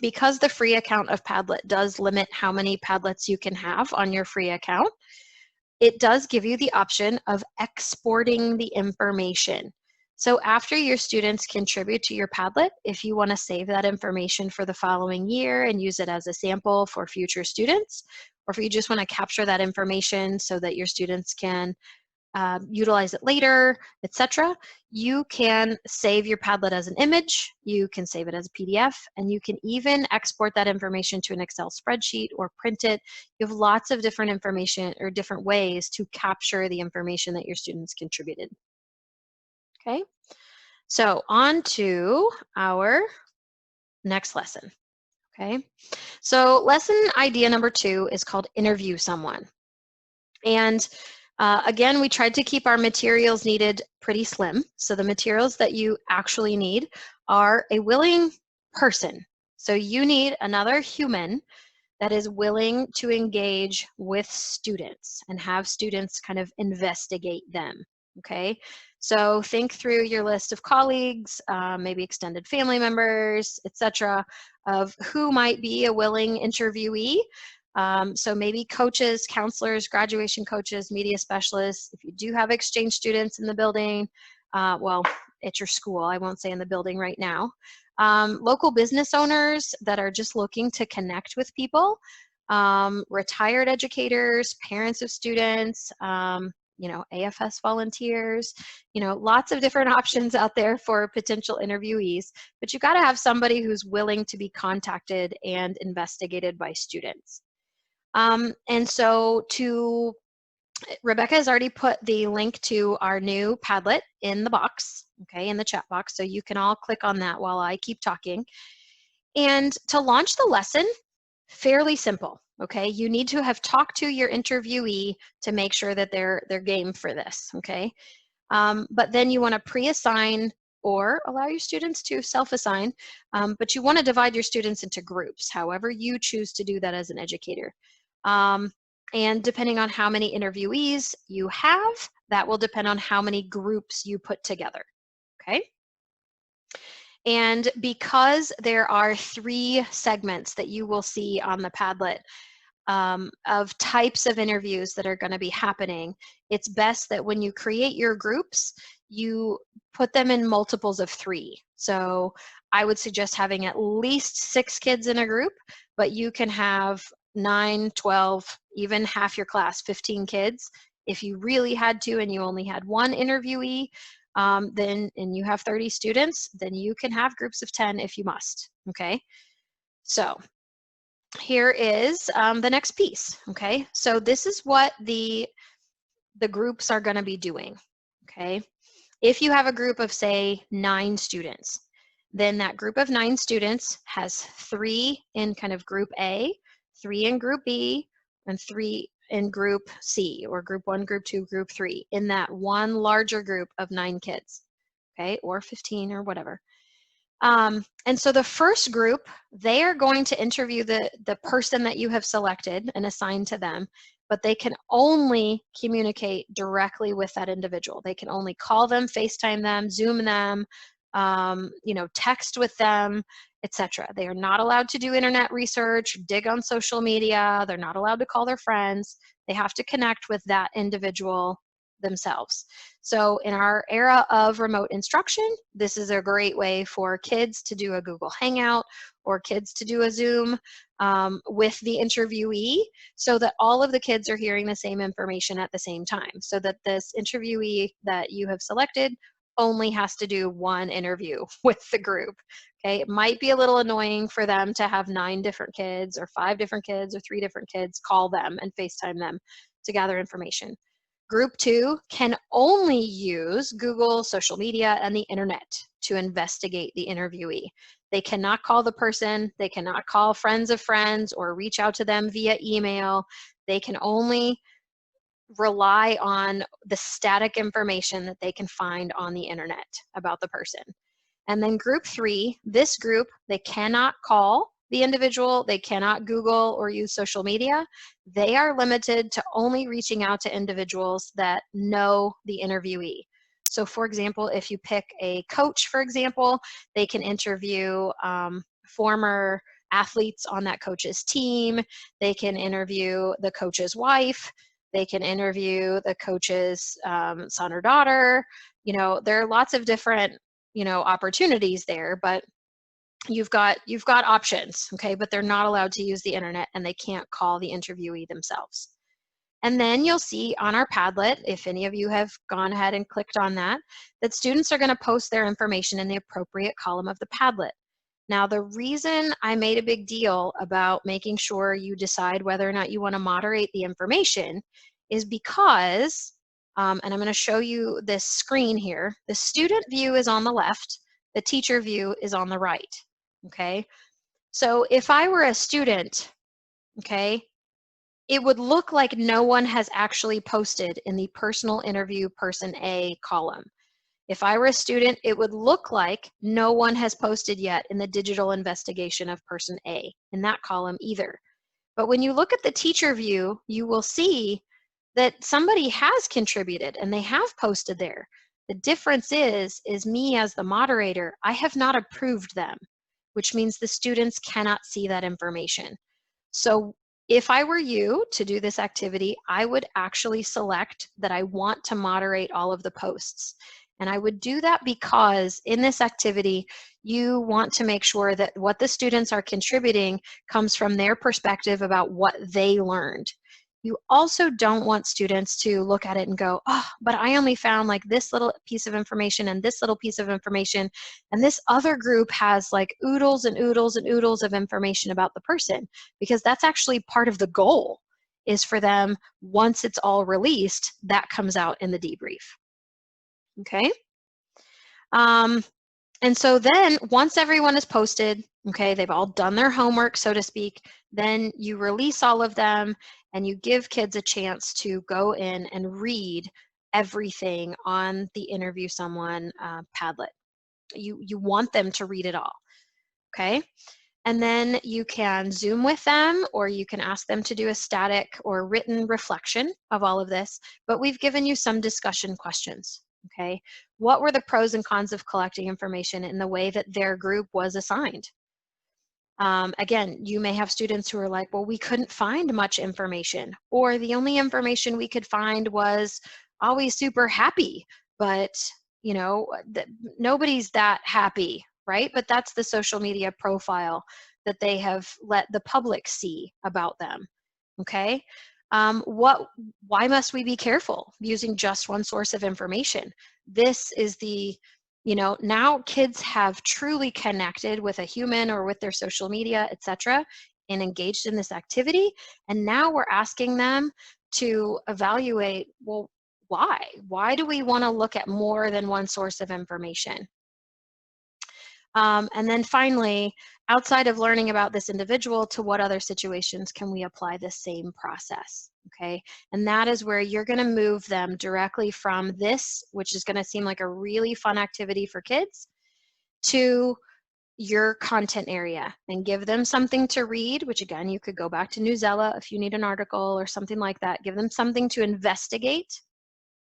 because the free account of Padlet does limit how many Padlets you can have on your free account, it does give you the option of exporting the information. So after your students contribute to your Padlet, if you want to save that information for the following year and use it as a sample for future students, or if you just want to capture that information so that your students can utilize it later, etc., you can save your Padlet as an image, you can save it as a PDF, and you can even export that information to an Excel spreadsheet or print it. You have lots of different information or different ways to capture the information that your students contributed. Okay, so on to our next lesson. Okay, so lesson idea number 2 is called interview someone. And again, we tried to keep our materials needed pretty slim. So the materials that you actually need are a willing person. So you need another human that is willing to engage with students and have students kind of investigate them. Okay, so think through your list of colleagues, maybe extended family members, etc., of who might be a willing interviewee. So maybe coaches, counselors, graduation coaches, media specialists. If you do have exchange students in the building, well, at your school, I won't say in the building right now. Local business owners that are just looking to connect with people, retired educators, parents of students, AFS volunteers, lots of different options out there for potential interviewees, but you got to have somebody who's willing to be contacted and investigated by students. And so Rebecca has already put the link to our new Padlet in the box, okay, in the chat box, so you can all click on that while I keep talking. And to launch the lesson, fairly simple, okay? You need to have talked to your interviewee to make sure that they're game for this, okay? But then you want to pre-assign or allow your students to self-assign, but you want to divide your students into groups, however you choose to do that as an educator. And depending on how many interviewees you have, that will depend on how many groups you put together, okay? And because there are 3 segments that you will see on the Padlet of types of interviews that are going to be happening, it's best that when you create your groups, you put them in multiples of 3. So I would suggest having at least 6 kids in a group, but you can have 9, 12, even half your class, 15 kids. If you really had to and you only had one interviewee, and you have 30 students, then you can have groups of 10 if you must, okay? So here is the next piece, okay? So this is what the groups are gonna be doing, okay? If you have a group of, say, 9 students, then that group of 9 students has 3 in kind of group A, 3 in group B, and 3 in group C, or group 1, group 2, group 3, in that one larger group of 9 kids, okay, or 15 or whatever. And so the first group, they are going to interview the person that you have selected and assigned to them, but they can only communicate directly with that individual. They can only call them, FaceTime them, Zoom them, text with them, etc. They are not allowed to do internet research, dig on social media. They're not allowed to call their friends. They have to connect with that individual themselves. So in our era of remote instruction, this is a great way for kids to do a Google Hangout or kids to do a Zoom with the interviewee, so that all of the kids are hearing the same information at the same time, so that this interviewee that you have selected only has to do one interview with the group. Okay, it might be a little annoying for them to have 9 different kids or 5 different kids or 3 different kids call them and FaceTime them to gather information. Group 2 can only use Google, social media, and the internet to investigate the interviewee. They cannot call the person, they cannot call friends of friends or reach out to them via email. They can only rely on the static information that they can find on the internet about the person. And then group 3, this group, they cannot call the individual, they cannot Google or use social media. They are limited to only reaching out to individuals that know the interviewee. So for example, if you pick a coach, for example, they can interview former athletes on that coach's team. They can interview the coach's wife. They can interview the coach's son or daughter. There are lots of different, opportunities there, but you've got options, okay? But they're not allowed to use the internet, and they can't call the interviewee themselves. And then you'll see on our Padlet, if any of you have gone ahead and clicked on that students are going to post their information in the appropriate column of the Padlet. Now, the reason I made a big deal about making sure you decide whether or not you want to moderate the information is because, and I'm going to show you this screen here, the student view is on the left, the teacher view is on the right, okay? So if I were a student, okay, it would look like no one has actually posted in the personal interview person A column. If I were a student, it would look like no one has posted yet in the digital investigation of person A in that column either. But when you look at the teacher view, you will see that somebody has contributed and they have posted there. The difference is me as the moderator, I have not approved them, which means the students cannot see that information. So if I were you to do this activity, I would actually select that I want to moderate all of the posts. And I would do that because in this activity, you want to make sure that what the students are contributing comes from their perspective about what they learned. You also don't want students to look at it and go, oh, but I only found like this little piece of information and this little piece of information, and this other group has like oodles and oodles and oodles of information about the person, because that's actually part of the goal, is for them, once it's all released, that comes out in the debrief. Okay? And so then once everyone is posted, okay, they've all done their homework, so to speak, then you release all of them and you give kids a chance to go in and read everything on the Interview Someone Padlet. You want them to read it all, okay? And then you can Zoom with them, or you can ask them to do a static or written reflection of all of this, but we've given you some discussion questions, okay? What were the pros and cons of collecting information in the way that their group was assigned? Again, you may have students who are like, well, we couldn't find much information, or the only information we could find was always super happy, but nobody's that happy, right? But that's the social media profile that they have let the public see about them, okay? Why must we be careful using just one source of information? This is the, now kids have truly connected with a human or with their social media, etc., and engaged in this activity. And now we're asking them to evaluate, well, why? Why do we want to look at more than one source of information? And then finally, outside of learning about this individual, to what other situations can we apply the same process, okay? And that is where you're gonna move them directly from this, which is gonna seem like a really fun activity for kids, to your content area, and give them something to read, which again, you could go back to Newsela if you need an article or something like that. Give them something to investigate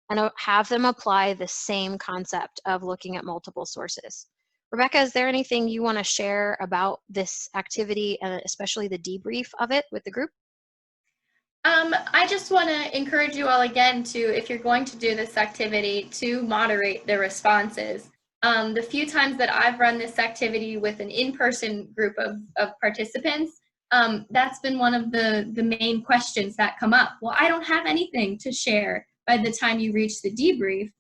and have them apply the same concept of looking at multiple sources. Rebecca, is there anything you want to share about this activity and especially the debrief of it with the group? I just want to encourage you all again to, if you're going to do this activity, to moderate the responses. The few times that I've run this activity with an in-person group of participants, that's been one of the main questions that come up. Well, I don't have anything to share by the time you reach the debrief.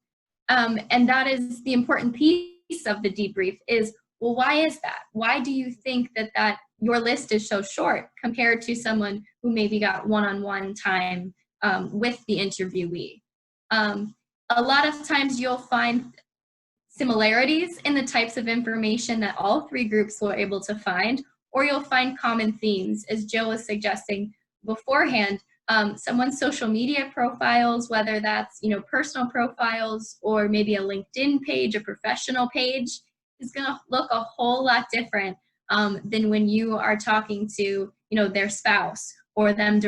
And that is the important piece of the debrief is, well, why is that? Why do you think that your list is so short compared to someone who maybe got one-on-one time with the interviewee? A lot of times you'll find similarities in the types of information that all three groups were able to find, or you'll find common themes, as Jill was suggesting beforehand. Someone's social media profiles, whether that's personal profiles or maybe a LinkedIn page, a professional page, is going to look a whole lot different than when you are talking to their spouse or them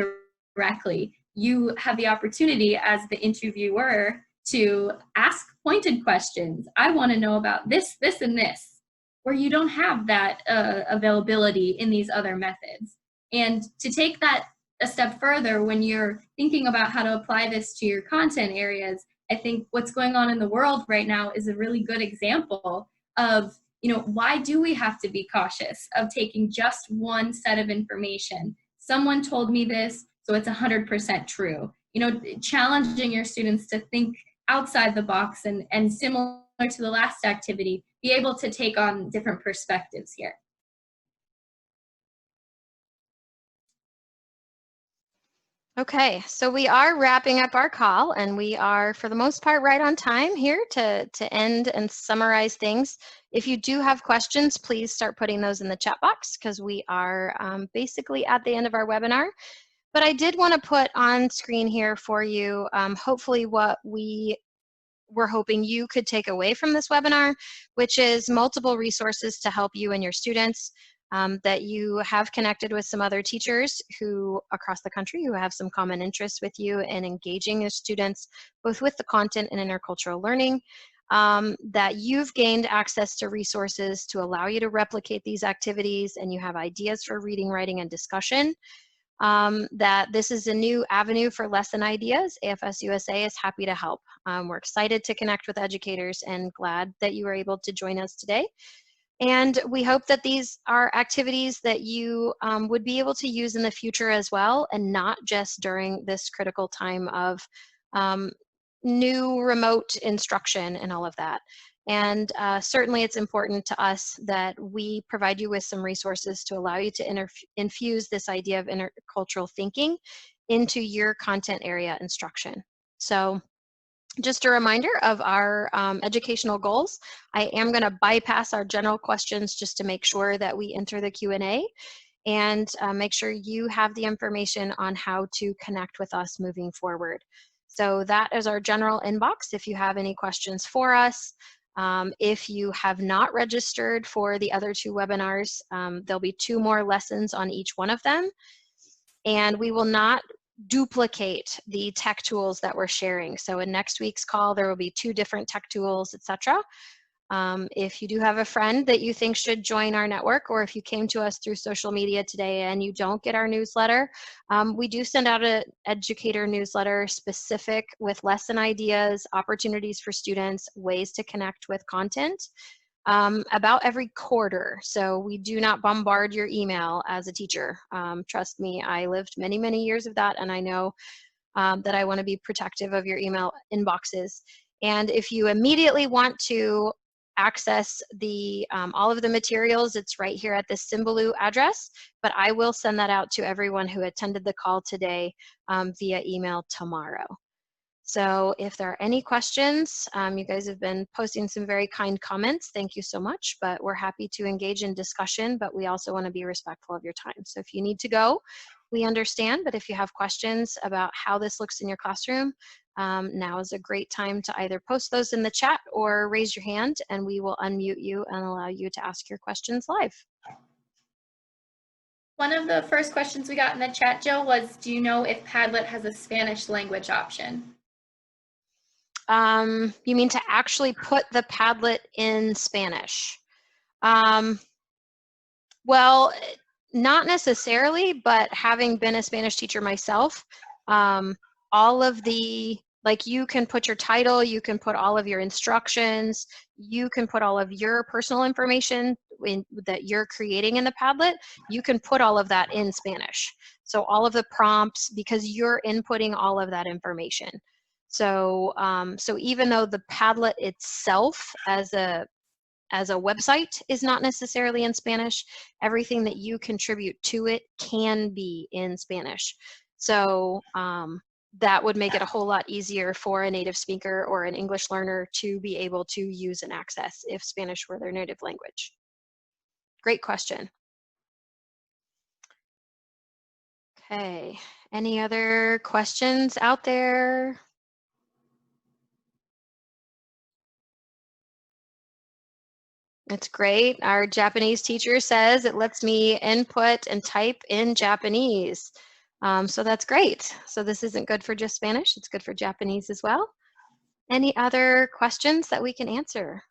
directly. You have the opportunity as the interviewer to ask pointed questions. I want to know about this, this, and this, where you don't have that availability in these other methods. And to take that a step further, when you're thinking about how to apply this to your content areas, I think what's going on in the world right now is a really good example of, why do we have to be cautious of taking just one set of information? Someone told me this, so it's 100% true. Challenging your students to think outside the box and similar to the last activity, be able to take on different perspectives here. Okay, so we are wrapping up our call, and we are, for the most part, right on time here to end and summarize things. If you do have questions, please start putting those in the chat box, because we are basically at the end of our webinar. But I did want to put on screen here for you, hopefully what we're hoping you could take away from this webinar, which is multiple resources to help you and your students, that you have connected with some other teachers who across the country who have some common interests with you in engaging your students, both with the content and intercultural learning, that you've gained access to resources to allow you to replicate these activities, and you have ideas for reading, writing, and discussion. That this is a new avenue for lesson ideas. AFS USA is happy to help. We're excited to connect with educators and glad that you were able to join us today. And we hope that these are activities that you would be able to use in the future as well, and not just during this critical time of new remote instruction and all of that. And certainly it's important to us that we provide you with some resources to allow you to infuse this idea of intercultural thinking into your content area instruction. So just a reminder of our educational goals. I am going to bypass our general questions just to make sure that we enter the Q&A and make sure you have the information on how to connect with us moving forward. So that is our general inbox if you have any questions for us. If you have not registered for the other two webinars, there'll be 2 more lessons on each one of them. And we will not duplicate the tech tools that we're sharing. So in next week's call, there will be 2 different tech tools, etc. If you do have a friend that you think should join our network, or if you came to us through social media today and you don't get our newsletter, we do send out an educator newsletter specific with lesson ideas, opportunities for students, ways to connect with content, about every quarter. So we do not bombard your email as a teacher. Trust me, I lived many, many years of that, and I know that I want to be protective of your email inboxes. And if you immediately want to access the all of the materials, it's right here at the Symbaloo address, but I will send that out to everyone who attended the call today via email tomorrow. So if there are any questions, you guys have been posting some very kind comments. Thank you so much, but we're happy to engage in discussion, but we also want to be respectful of your time. So if you need to go, we understand, but if you have questions about how this looks in your classroom, now is a great time to either post those in the chat or raise your hand, and we will unmute you and allow you to ask your questions live. One of the first questions we got in the chat, Jill, was, do you know if Padlet has a Spanish language option? You mean to actually put the Padlet in Spanish? Well, not necessarily, but having been a Spanish teacher myself, all of the, like, you can put your title, you can put all of your instructions, you can put all of your personal information that you're creating in the Padlet, you can put all of that in Spanish. So all of the prompts, because you're inputting all of that information. So, so even though the Padlet itself as a website is not necessarily in Spanish, everything that you contribute to it can be in Spanish. So that would make it a whole lot easier for a native speaker or an English learner to be able to use and access if Spanish were their native language. Great question. Okay, any other questions out there? It's great. Our Japanese teacher says it lets me input and type in Japanese. So that's great. So this isn't good for just Spanish, it's good for Japanese as well. Any other questions that we can answer?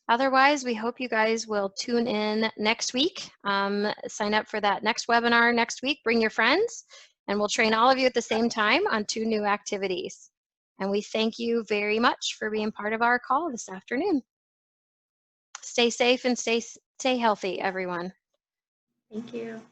Otherwise, we hope you guys will tune in next week. Sign up for that next webinar next week. Bring your friends, and we'll train all of you at the same time on 2 new activities. And we thank you very much for being part of our call this afternoon. Stay safe and stay healthy, everyone. Thank you.